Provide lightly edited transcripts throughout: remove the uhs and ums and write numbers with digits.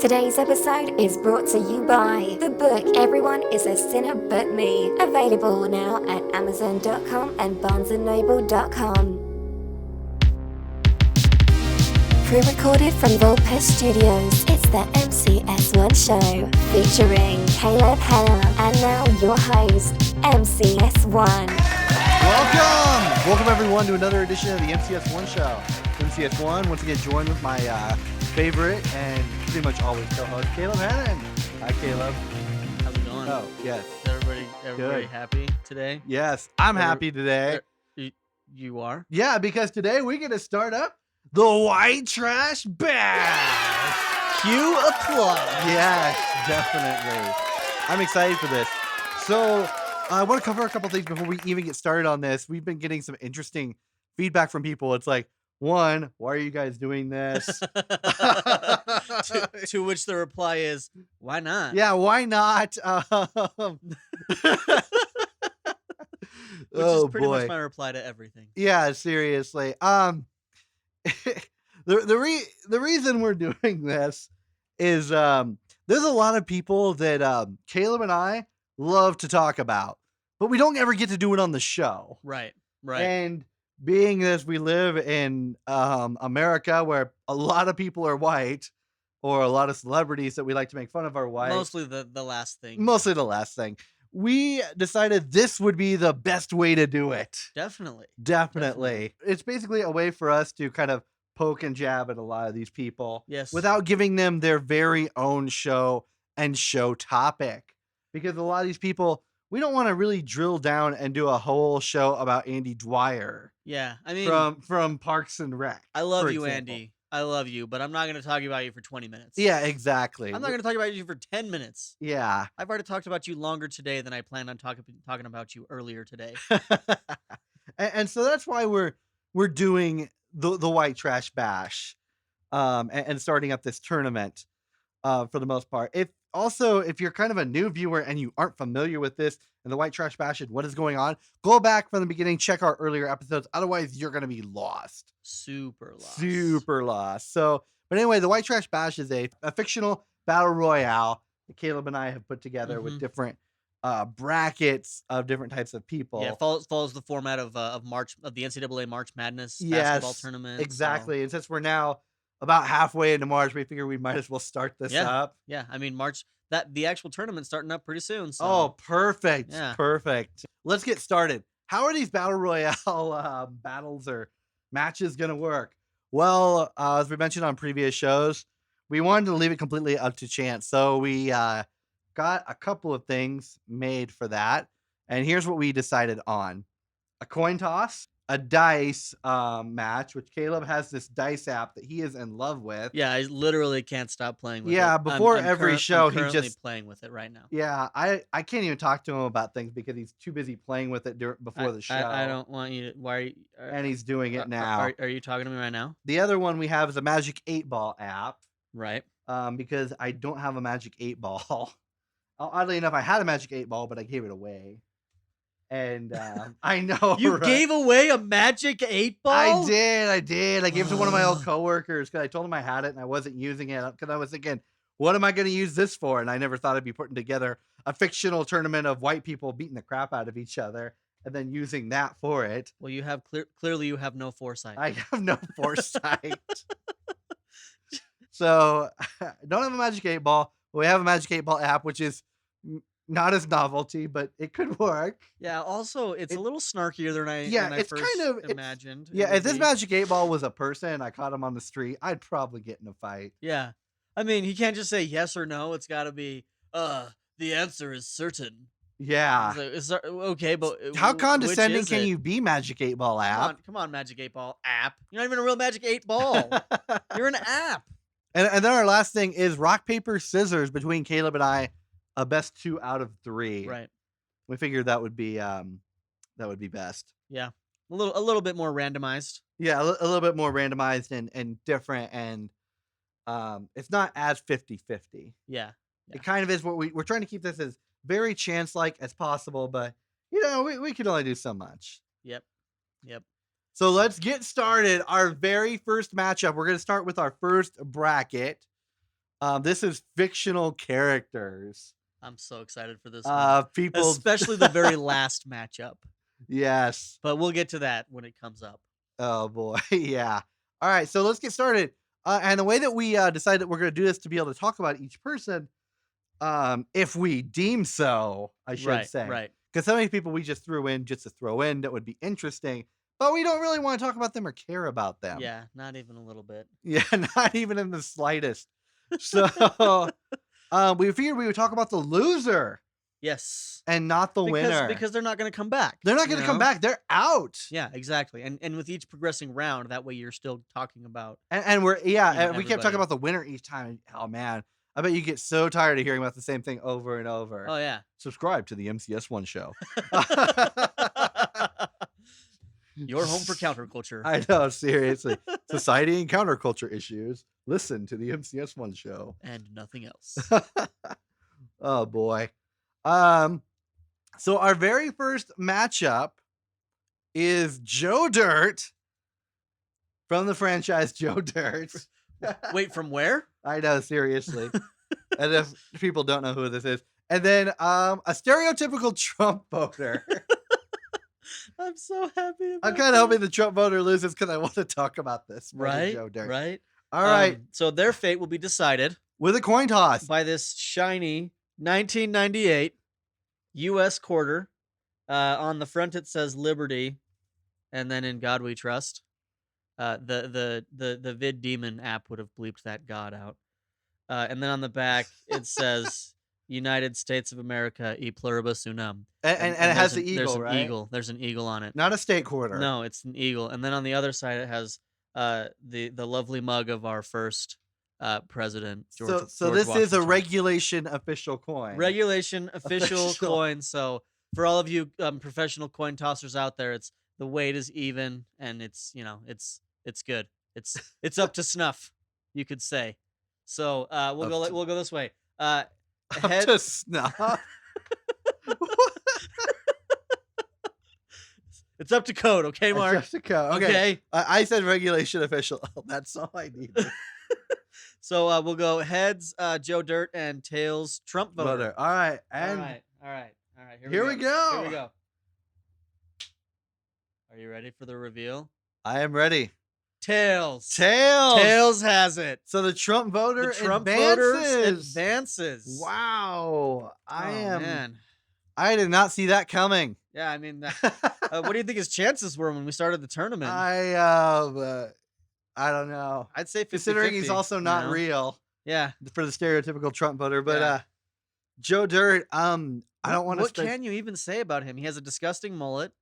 Today's episode is brought to you by the book Everyone is a Sinner But Me, available now at Amazon.com and BarnesandNoble.com. Pre-recorded from Volpes Studios, it's the MCS1 show, featuring Caleb, Hannah, and now your host, MCS1. Welcome everyone to another edition of the MCS1 show. MCS1, once again joined with my favorite and pretty much always co-host, Caleb Hannon. Hi, Caleb. How's it going? Oh, yes. Is everybody Good. happy today? Yes, I'm happy today. You are? Yeah, because today we're going to start up the White Trash Bash. Cue applause. Yes, definitely. I'm excited for this. So I want to cover a couple things before we even get started on this. We've been getting some interesting feedback from people. It's like, one, why are you guys doing this? to which the reply is, why not? Yeah, why not? Which is pretty much my reply to everything. Yeah, seriously. The reason we're doing this is there's a lot of people that Caleb and I love to talk about, but we don't ever get to do it on the show. Right. And being as we live in America, where a lot of people are white, or a lot of celebrities that we like to make fun of are white. Mostly the last thing. Mostly the last thing. We decided this would be the best way to do it. Definitely. It's basically a way for us to kind of poke and jab at a lot of these people. Yes. Without giving them their very own show and show topic. Because a lot of these people, we don't want to really drill down and do a whole show about Andy Dwyer. Yeah. I mean, from Parks and Rec. I love you, example. Andy. I love you, but I'm not going to talk about you for 20 minutes. Yeah, exactly. I'm not going to talk about you for 10 minutes. Yeah. I've already talked about you longer today than I planned on talking about you earlier today. and so that's why we're doing the White Trash Bash, and starting up this tournament, for the most part. If you're kind of a new viewer and you aren't familiar with this and the White Trash Bash and what is going on, go back from the beginning, check our earlier episodes. Otherwise, you're going to be lost. Super lost. So, but anyway, the White Trash Bash is a fictional battle royale that Caleb and I have put together with different brackets of different types of people. Yeah, follows the format of the NCAA March Madness basketball tournament. Exactly. So. And since we're now about halfway into March, we figure we might as well start this up. Yeah, I mean March, the actual tournament's starting up pretty soon. So. Oh, perfect. Yeah. Perfect. Let's get started. How are these battle royale battles or matches gonna work? Well, as we mentioned on previous shows, we wanted to leave it completely up to chance. So we got a couple of things made for that. And here's what we decided on: a coin toss, a dice match, which Caleb has this dice app that he is in love with. Yeah, I literally can't stop playing with it. Yeah, before every show, I'm he just playing with it right now. Yeah, I can't even talk to him about things because he's too busy playing with it before the show. I don't want you to. Why are you? And he's doing it now. Are you talking to me right now? The other one we have is a Magic 8-Ball app. Right. Because I don't have a Magic 8-Ball. Oddly enough, I had a Magic 8-Ball, but I gave it away. And I know you gave away a Magic 8-Ball? I did. I gave it to one of my old coworkers because I told him I had it and I wasn't using it because I was thinking, what am I going to use this for? And I never thought I'd be putting together a fictional tournament of white people beating the crap out of each other and then using that for it. Well, you have clearly you have no foresight. I have no foresight. So I don't have a Magic 8-Ball, but we have a Magic 8-Ball app, which is not as novelty, but it could work. Yeah. Also, it's a little snarkier than I first imagined. If this Magic 8-Ball was a person, I caught him on the street, I'd probably get in a fight. Yeah. I mean, he can't just say yes or no. It's got to be, the answer is certain. Yeah. Okay, but how condescending can you be, Magic 8-Ball app? Come on, Magic 8-Ball app. You're not even a real Magic 8-Ball. You're an app. And then our last thing is rock, paper, scissors between Caleb and I. A best 2 out of 3. Right. We figured that would be best. Yeah. A little bit more randomized. Yeah, a little bit more randomized and different, and it's not as 50-50. Yeah. It kind of is what we're trying to keep this as very chance-like as possible, but we can only do so much. Yep. So let's get started. Our very first matchup. We're going to start with our first bracket. This is fictional characters. I'm so excited for this one. People, Especially the very last matchup. yes. But we'll get to that when it comes up. Oh boy, yeah. All right, so let's get started. And the way that we decided that we're going to do this to be able to talk about each person, if we deem so, I should say. Right. Because so many people we just threw in just to throw in that would be interesting, but we don't really want to talk about them or care about them. Yeah, not even a little bit. Yeah, not even in the slightest. So we figured we would talk about the loser Yes. and not the winner. Because they're not going to come back. They're not going to come back. They're out. Yeah, exactly. And with each progressing round, that way you're still talking about. And we're, we kept everybody. talking about the winner each time. Oh, man. I bet you get so tired of hearing about the same thing over and over. Oh, yeah. Subscribe to the MCS1 show. Your home for counterculture. I know, seriously. Society and counterculture issues. Listen to the MCS1 show. And nothing else. Oh, boy. So our very first matchup is Joe Dirt from the franchise Joe Dirt. Wait, from where? I know, seriously. And if people don't know who this is. And then a stereotypical Trump voter. I'm so happy about I'm kind of hoping the Trump voter loses because I want to talk about this. Right, Joe Dirt. right. All right. So their fate will be decided With a coin toss. by this shiny 1998 U.S. quarter. On the front it says Liberty, and then In God We Trust. The Vid Demon app would have bleeped that God out. And then on the back it says United States of America e pluribus unum. And it has the there's eagle, an right? Eagle. There's an eagle on it. Not a state quarter. No, it's an eagle. And then on the other side it has the lovely mug of our first president, George. So George this is a Washington. regulation official coin. Regulation official Official. coin. So for all of you professional coin tossers out there, it's the weight is even and it's it's good. It's up to snuff, you could say. So we'll go this way. Up Head, to snuff. it's up to code, okay, Mark? Jessica. Okay. I said regulation official. That's all I needed. So we'll go heads, Joe Dirt, and tails, Trump voter. Voter. All right. And All right. here we go. Here we go. Are you ready for the reveal? I am ready. Tails. Tails. Tails has it. So the Trump voter The Trump advances. voter advances. Wow. Man. I did not see that coming. Yeah, I mean, what do you think his chances were when we started the tournament? I don't know. I'd say 50-50, Considering he's also not real Yeah. for the stereotypical Trump voter, but Yeah. Joe Dirt, I don't want to What spend. can you even say about him? He has a disgusting mullet.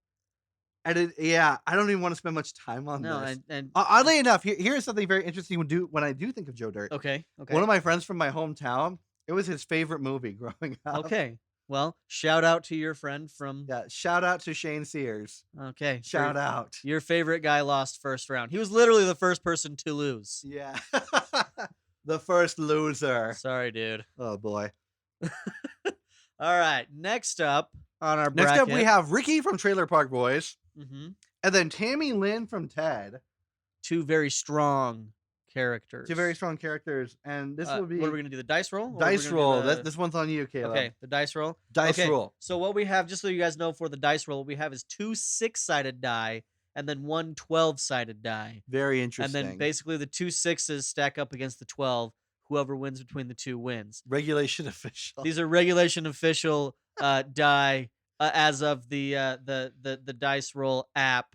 I don't even want to spend much time on No, this. and Oddly enough, here's something very interesting when I do think of Joe Dirt. okay. One of my friends from my hometown, it was his favorite movie growing up. Okay. Well, shout out to your friend from. Yeah. Shout out to Shane Sears. Okay. Shout out. Your favorite guy lost first round. He was literally the first person to lose. Yeah. The first loser. Sorry, dude. Oh boy. All right. Next up on our Next bracket. up, we have Ricky from Trailer Park Boys, Mhm. and then Tammy Lynn from Ted. Two very strong characters. Two very strong characters, and this would be What are we gonna do? The dice roll? Or are we dice gonna do roll. the- This one's on you, Caleb. Okay, the dice roll. Dice Okay, roll. So what we have, just so you guys know, for the dice roll, what we have is two 6-sided die and then one 12-sided die. Very interesting. And then basically the two 6s stack up against the 12. Whoever wins between the two wins. regulation official. These are regulation official die as of the dice roll app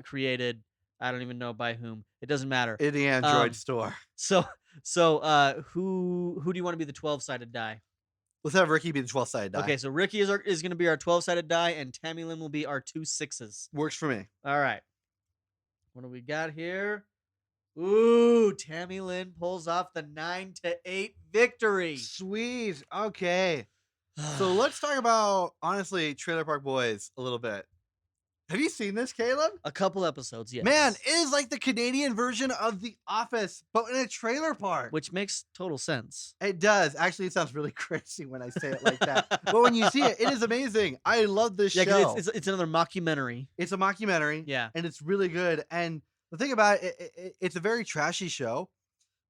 created. I don't even know by whom. It doesn't matter. In the Android store. So who do you want to be the 12-sided die? Let's have Ricky be the 12-sided die. Okay, so Ricky is going to be our 12-sided die, and Tammy Lynn will be our 2 6s. Works for me. All right. What do we got here? Ooh, Tammy Lynn pulls off the 9-8 victory. Sweet. Okay. So let's talk about, honestly, Trailer Park Boys a little bit. Have you seen this, Caleb? A couple episodes, yes. Man, it is like the Canadian version of The Office, but in a trailer park. Which makes total sense. It does. Actually, it sounds really crazy when I say it like that. But when you see it, it is amazing. I love this Yeah, show. 'cause it's another mockumentary. It's a mockumentary. Yeah. And it's really good. And the thing about it, it's a very trashy show,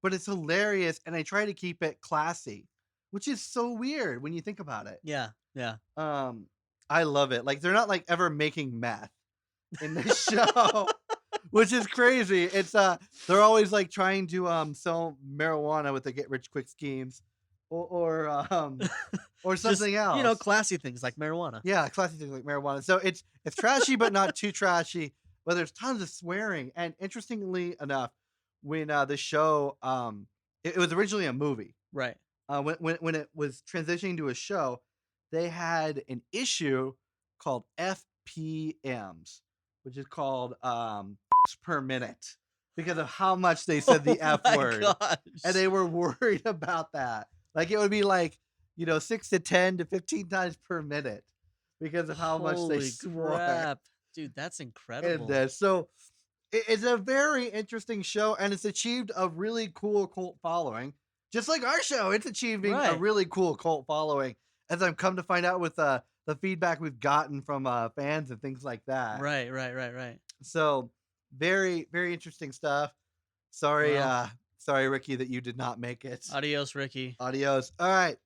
but it's hilarious, and they try to keep it classy, which is so weird when you think about it. Yeah. Yeah. I love it. Like they're not like ever making meth in this show, which is crazy. It's they're always like trying to sell marijuana with the get rich quick schemes, or something else. You know, classy things like marijuana. Yeah, classy things like marijuana. So it's trashy, but not too trashy. But there's tons of swearing. And interestingly enough, when the show it was originally a movie. Right. When it was transitioning to a show, they had an issue called FPMs, which is called per minute, because of how much they said the F word. Gosh. And they were worried about that. Like it would be like, 6 to 10 to 15 times per minute because of how much they swore. Crap. Dude, that's incredible. In this. So it's a very interesting show, and it's achieved a really cool cult following. Just like our show, it's achieving a really cool cult following, as I've come to find out with the feedback we've gotten from fans and things like that. Right. So very, very interesting stuff. Sorry, Well. Sorry, Ricky, that you did not make it. Adios, Ricky. Adios. All right.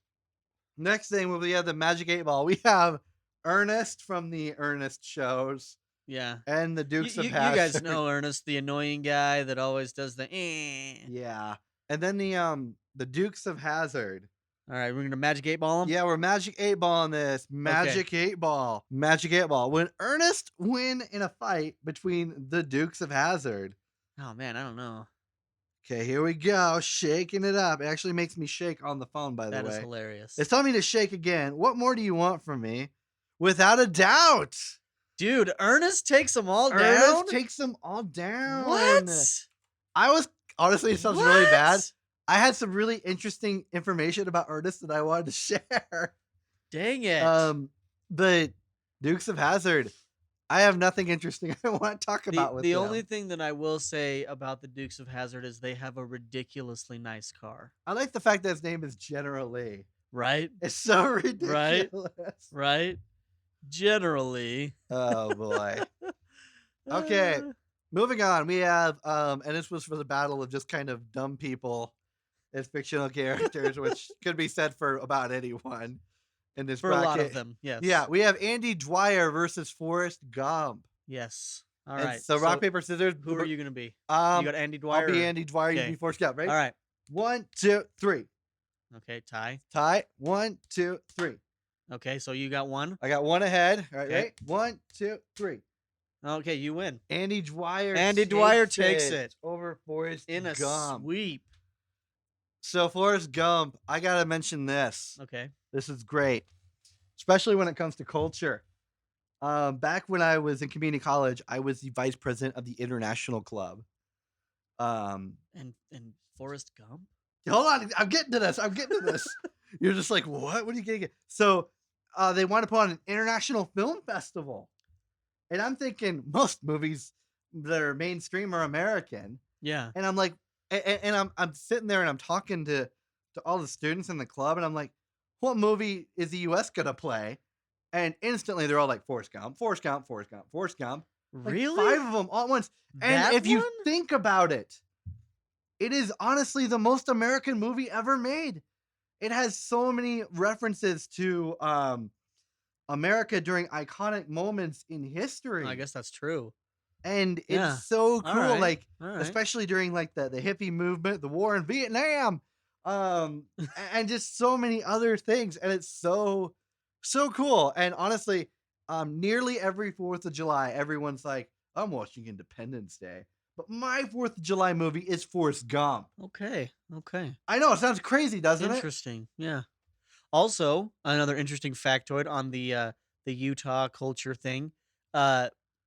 Next thing will be the Magic 8 Ball. We have Ernest from the Ernest shows. Yeah. And the Dukes of You Hazzard. guys know Ernest, the annoying guy that always does the Yeah. And then the Dukes of Hazzard. All right, we're going to Magic 8 Ball him? Yeah, we're Magic 8 Ball on this. Magic 8 Ball. Magic 8 Ball. When Ernest win in a fight between the Dukes of Hazzard. Oh, man, I don't know. Okay, here we go. Shaking it up. It actually makes me shake on the phone, by the way. That is hilarious. It's telling me to shake again. What more do you want from me? Without a doubt. Dude, Ernest takes them all down? Ernest takes them all down. What? I was, honestly, it sounds really bad. I had some really interesting information about Ernest that I wanted to share. Dang it. The Dukes of Hazzard. I have nothing interesting I want to talk about with the them. only thing that I will say about the Dukes of Hazzard is they have a ridiculously nice car. I like the fact that his name is General Lee. Right? It's so ridiculous. Right? Generally. Oh boy. Okay. Moving on. We have and this was for the battle of just kind of dumb people as fictional characters, which could be said for about anyone in this For bracket. a lot of them, yes. Yeah, we have Andy Dwyer versus Forrest Gump. Yes. All And right. so rock, paper, scissors. Who are you going to be? You Um, got Andy Dwyer? I'll be Andy Dwyer. You Okay. be Forrest Gump, right? All right. 1, 2, 3. Okay, tie. Tie. 1, 2, 3. Okay, so you got one. I got one ahead. All right, Okay. right? 1, 2, 3. Okay, you win. Andy Dwyer. takes it over Forrest in a Gump. sweep. So Forrest Gump, I gotta mention this. Okay. This is great, especially when it comes to culture. Back when I was in community college, I was the vice president of the International Club. And Forrest Gump? Hold on, I'm getting to this. You're just like, what? What are you getting? So they want to put on an international film festival, and I'm thinking most movies that are mainstream are American. Yeah. And I'm like, and I'm sitting there and I'm talking to all the students in the club, and I'm like, what movie is the U.S. gonna play? And instantly they're all like, Forrest Gump, Forrest Gump, Forrest Gump, Forrest Gump. Like Really? 5 of them all at once. And That if you one? think about it, it is honestly the most American movie ever made. It has so many references to America during iconic moments in history. I guess that's true. And Yeah. it's so cool, right. like All right. especially during like the hippie movement, the war in Vietnam, and just so many other things. And it's so cool. And honestly, nearly every 4th of July, everyone's like, I'm watching Independence Day. But my 4th of July movie is Forrest Gump. Okay. I know, it sounds crazy, doesn't it? Interesting. Yeah. Also, another interesting factoid on the Utah culture thing.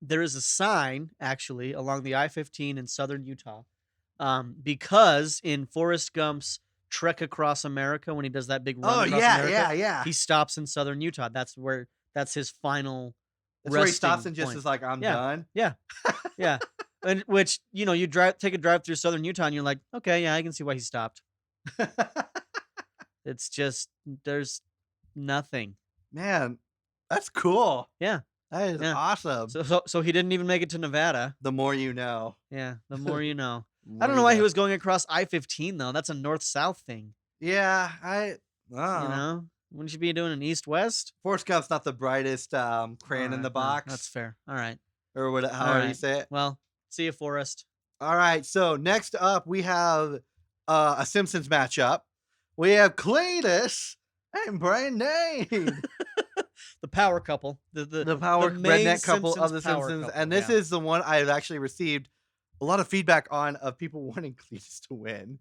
There is a sign actually along the I-15 in southern Utah, because in Forrest Gump's trek across America, when he does that big run Oh, across yeah, America, yeah. he stops in southern Utah. That's his final. That's where he stops resting and just point. is like, I'm Yeah. done. Yeah, and which you take a drive through southern Utah and you're like, okay, yeah, I can see why he stopped. It's just there's nothing. Man, that's cool. Yeah. That is Yeah. awesome. So he didn't even make it to Nevada. The more you know. Yeah, the more you know. I don't know why he was going across I-15 though. That's a north-south thing. Yeah, You know, wouldn't you be doing an east-west? Forrest Gump's not the brightest crayon in Alright, the no, box. that's fair. All right. Or what? All However you right. say it. Well, see you, Forrest. All right. So next up, we have a Simpsons matchup. We have Cletus and Brandon. The power couple. The power main redneck couple of Simpsons the power Simpsons. couple, And this yeah. is the one I've actually received a lot of feedback on of people wanting Cletus to win.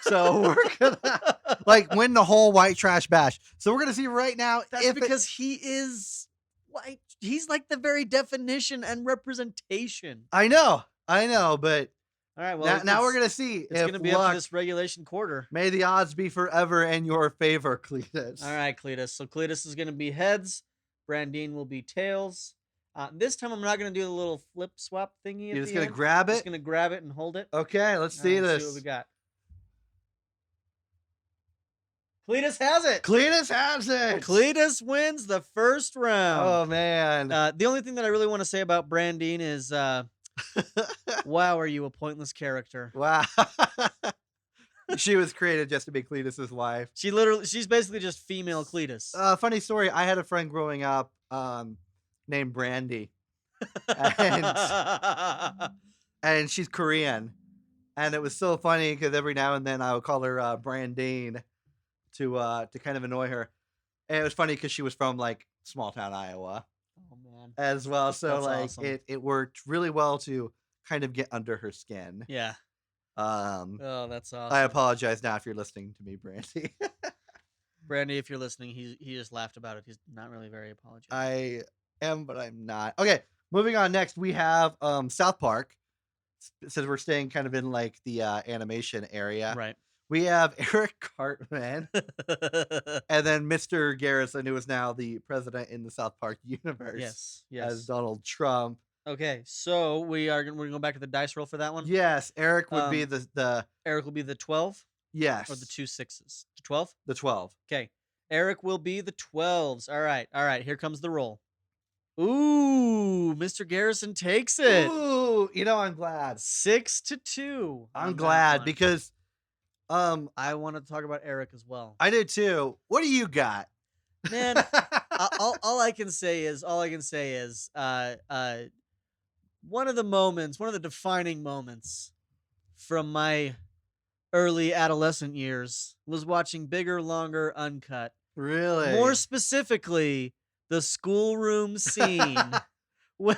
So we're gonna win the whole white trash bash. So we're gonna see right now. That's because he is white. He's like the very definition and representation. I know, but All right, well, now we're gonna see it's if gonna be luck, up to this regulation quarter. may the odds be forever in your favor, Cletus. All right, Cletus. So Cletus is gonna be heads. Brandine will be tails. This time I'm not gonna do the little flip swap thingy. You're just gonna grab I'm it. just gonna grab it and hold it. Okay, let's see this. See what we got. Cletus has it. Cletus has it. Cletus wins the first round. Oh man. The only thing that I really want to say about Brandine is, wow, are you a pointless character? Wow. She was created just to be Cletus's wife. She's basically just female Cletus. Funny story. I had a friend growing up named Brandy, and she's Korean, and it was so funny because every now and then I would call her Brandine to kind of annoy her, and it was funny because she was from small town Iowa. Oh man. As well, so That's awesome. it worked really well to kind of get under her skin. Yeah. Oh, that's awesome. I apologize now if you're listening to me, Brandy. Brandy, if you're listening, he just laughed about it. He's not really very apologetic. I am, but I'm not. Okay, moving on. Next, we have South Park. Since we're staying kind of in the animation area, Right. we have Eric Cartman and then Mr. Garrison, who is now the president in the South Park universe. Yes. As Donald Trump. Okay, so we're going back to the dice roll for that one. Yes, Eric would be the Eric will be the 12. yes, Or the 2 6s. The 12. the 12. Okay. Eric will be the 12s. All right. Here comes the roll. Ooh, Mr. Garrison takes it. Ooh, I'm glad. 6-2. I'm on that glad one. because I want to talk about Eric as well. I did too. What do you got? Man, all I can say is one of the defining moments from my early adolescent years was watching Bigger, Longer, Uncut. Really? More specifically, the schoolroom scene when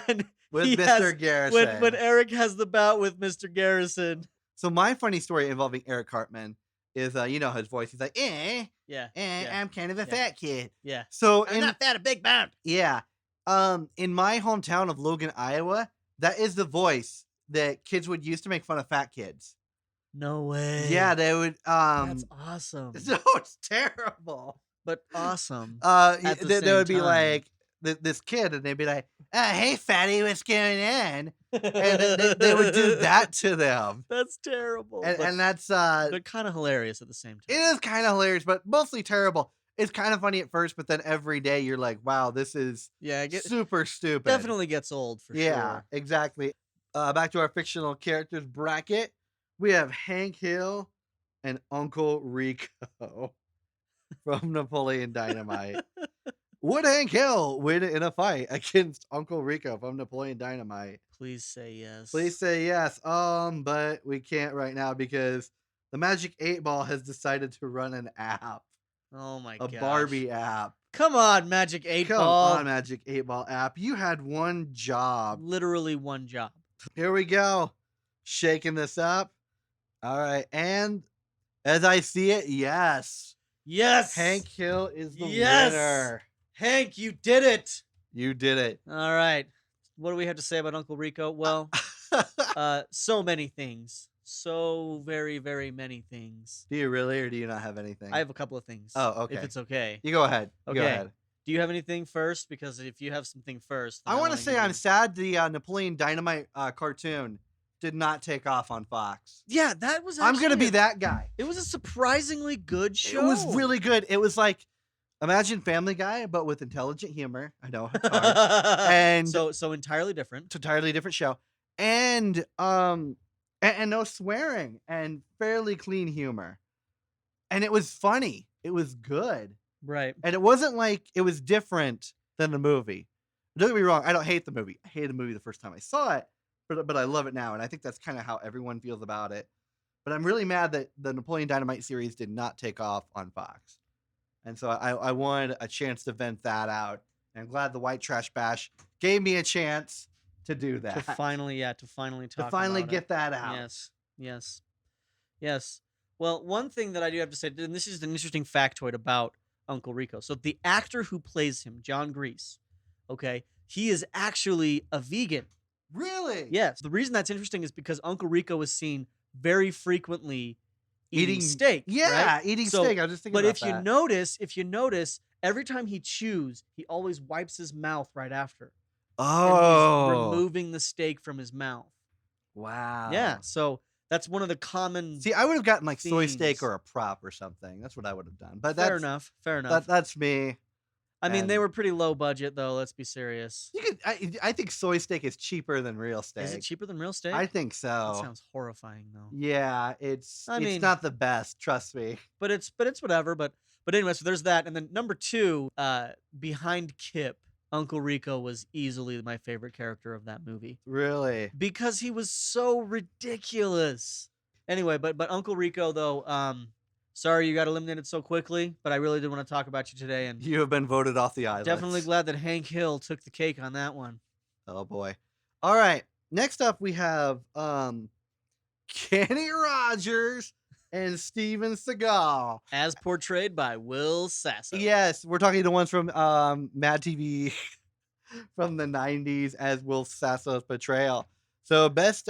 with he Mr. has- Garrison. when Eric has the bout with Mr. Garrison. So my funny story involving Eric Cartman is, his voice. He's like, Yeah. I'm kind of a Yeah. fat kid. Yeah. So I'm not fat, a big bound. yeah, in my hometown of Logan, Iowa, that is the voice that kids would use to make fun of fat kids. No way. Yeah, they would. That's awesome. So it's terrible. But awesome. They the they would same be time. like this kid, and they'd be like, "Hey, fatty, what's going on?" And they would do that to them, That's terrible. and that's but kind of hilarious at the same it time. is kind of hilarious, but mostly terrible. It's kind of funny at first, but then every day you're like, "Wow, this is Yeah, it super stupid." definitely gets old for Yeah, sure. exactly. Back to our fictional characters bracket. We have Hank Hill and Uncle Rico from Napoleon Dynamite. Would Hank Hill win in a fight against Uncle Rico from Napoleon Dynamite? Please say yes. Please say yes. But we can't right now because the Magic 8 Ball has decided to run an app, Oh my a god. Barbie app. Come on, Magic 8 Come Ball. on, Magic 8 Ball app. You had one job. Literally one job. Here we go. Shaking this up. All right. And as I see it, yes. Yes. Hank Hill is the Yes. winner. Hank, you did it. You did it. All right. What do we have to say about Uncle Rico? Well, so many things. So very, very many things. Do you really, or do you not have anything? I have a couple of things. Oh, okay. If it's okay. You go ahead. You go Okay. ahead. Do you have anything first? Because if you have something first, then I want to wanna say give I'm you- sad the Napoleon Dynamite cartoon did not take off on Fox. Yeah, that was. I'm gonna actually be that guy. It was a surprisingly good show. It was really good. It was like, imagine Family Guy, but with intelligent humor. I know it's hard. And so entirely different. it's an entirely different show. And and no swearing and fairly clean humor. And it was funny. It was good. Right. And it wasn't like it was different than the movie. Don't get me wrong. I don't hate the movie. I hated the movie the first time I saw it, but I love it now. And I think that's kind of how everyone feels about it. But I'm really mad that the Napoleon Dynamite series did not take off on Fox. And so I wanted a chance to vent that out. And I'm glad the White Trash Bash gave me a chance to do that. To finally talk To finally about get it. that out. Yes. Well, one thing that I do have to say, and this is an interesting factoid about Uncle Rico. So the actor who plays him, John Grease, okay, he is actually a vegan. Really? Yes. The reason that's interesting is because Uncle Rico is seen very frequently eating steak. Yeah, right? eating So- steak. I was just thinking But about if you notice, every time he chews, he always wipes his mouth right after. And he's removing the steak from his mouth. Wow. Yeah. So that's one of the common. See, I would have gotten like soy steak themes. or a prop or something. That's what I would have done. But Fair that's enough. that's me. I mean, they and- were pretty low budget, though. Let's be serious. You could. I think soy steak is cheaper than real steak. Is it cheaper than real steak? I think That so. sounds horrifying, though. Yeah, it's I mean- not the best. Trust me. But it's whatever. But anyway, so there's that. And then number 2, behind Kip, Uncle Rico was easily my favorite character of that movie Really. because he was so ridiculous. Anyway, but Uncle Rico though, sorry you got eliminated so quickly, but I really did want to talk about you today, and You have been voted off the island. definitely glad that Hank Hill took the cake on that one. Oh boy. All right. Next up we have Kenny Rogers and Steven Seagal. As portrayed by Will Sasso. Yes, we're talking the ones from Mad TV from the 90s as Will Sasso's portrayal. So best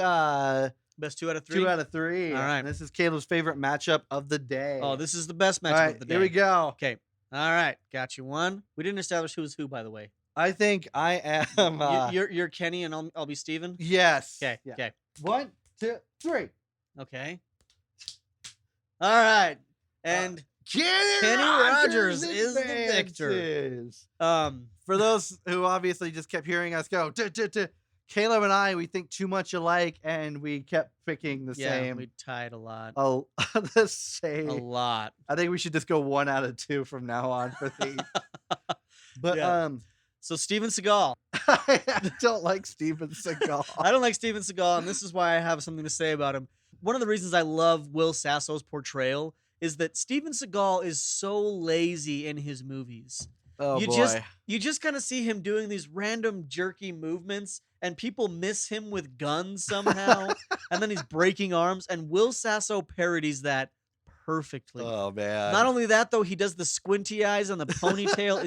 Best 2 out of 3. 2 out of 3. All right. And this is Caleb's favorite matchup of the day. Oh, this is the best matchup All right, of the day. here we go. Okay. All right. Got you one. We didn't establish who was who, by the way. I think I am. You're Kenny and I'll be Steven? Yes. Okay. Yeah. Okay. 1, 2, 3. Okay. All right. And Kenny Rogers is the victor. advances. um For those who obviously just kept hearing us go, Caleb and I, we think too much alike, and we kept picking the yeah, same. we tied a lot. The A same. lot. I think we should just go 1 out of 2 from now on for these. But Yeah. So Steven Seagal. I don't like Steven Seagal. I don't like Steven Seagal, and this is why I have something to say about him. One of the reasons I love Will Sasso's portrayal is that Steven Seagal is so lazy in his movies. Oh you boy. just kind of see him doing these random jerky movements, and people miss him with guns somehow, and then he's breaking arms, and Will Sasso parodies that perfectly. Oh man. Not only that, though, he does the squinty eyes and the ponytail.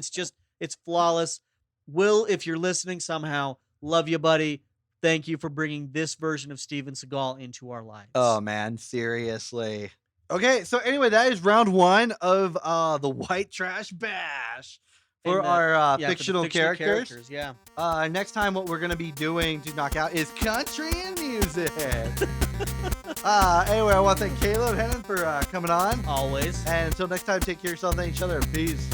It's flawless. Will, if you're listening somehow, love you, buddy. Thank you for bringing this version of Steven Seagal into our lives. Oh man, seriously. Okay, so anyway, that is round 1 of the White Trash Bash for And, our yeah, for the fictional characters. Yeah. Next time, what we're gonna be doing to knock out is country and music. Anyway, I want to thank Caleb Hennon for coming on. Always. And until next time, take care of yourself and each other. Peace.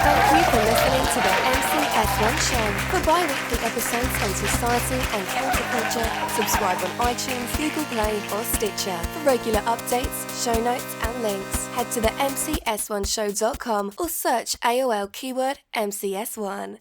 Thank you for listening to the MCS1 show. For bi-weekly episodes on society and counterculture, subscribe on iTunes, Google Play or Stitcher. For regular updates, show notes and links, head to the MCS1show.com or search AOL keyword MCS1.